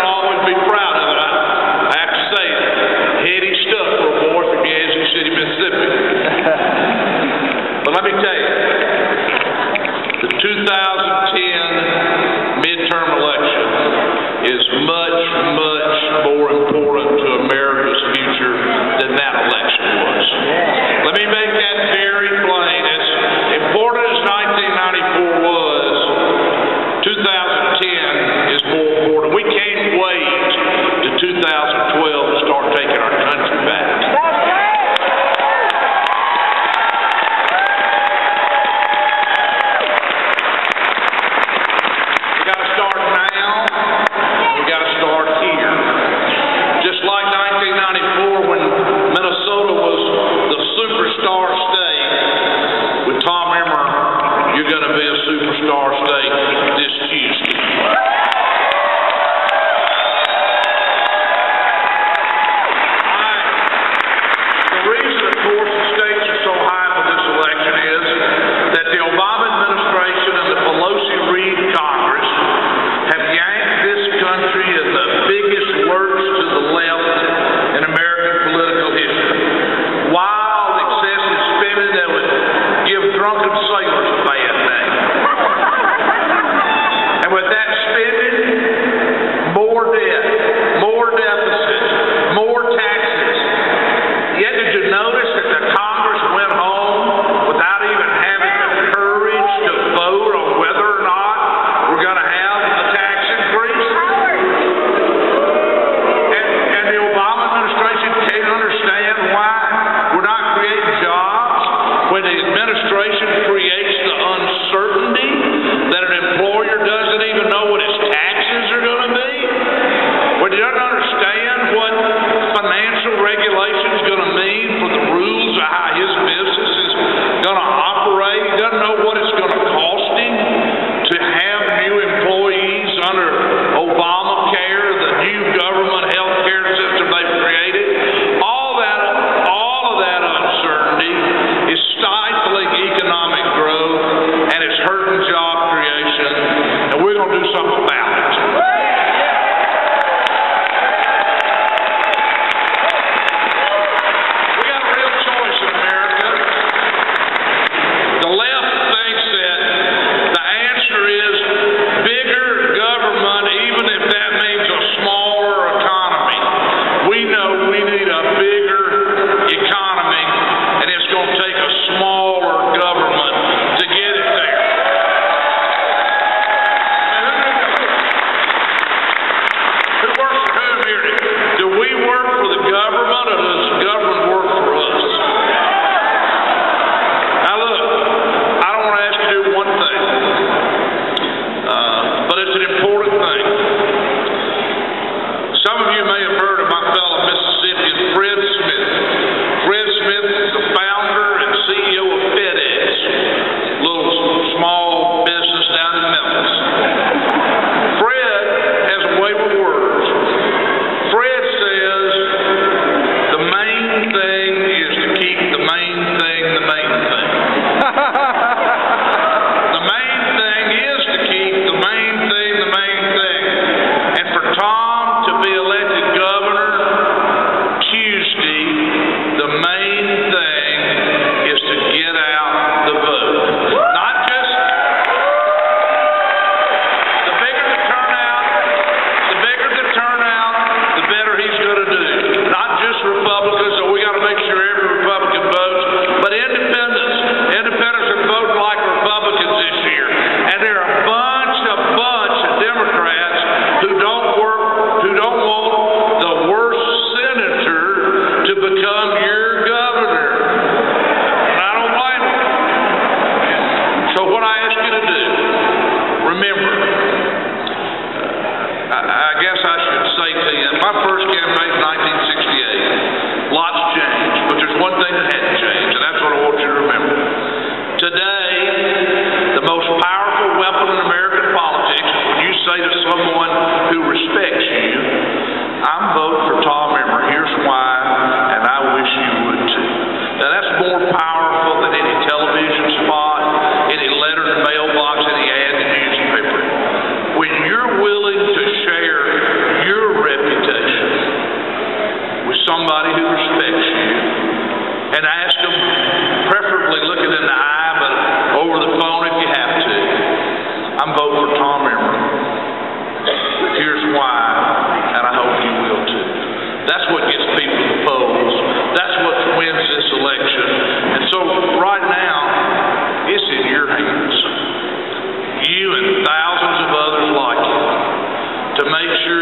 I'll always be proud of it. I have to say, heady stuff for a boy from Yazoo City, Mississippi. But let me tell you, the 2010 midterm election is much, much more important to America's future than that election was. Let me make that very plain. As important as 1994 was, 2010 is more important. We can't wait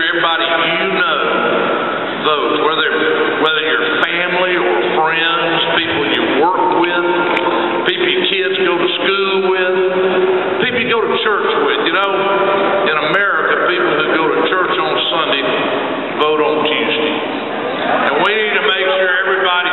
everybody you know votes, whether your family or friends, people you work with, people your kids go to school with, people you go to church with. You know, in America, people who go to church on Sunday vote on Tuesday. And we need to make sure everybody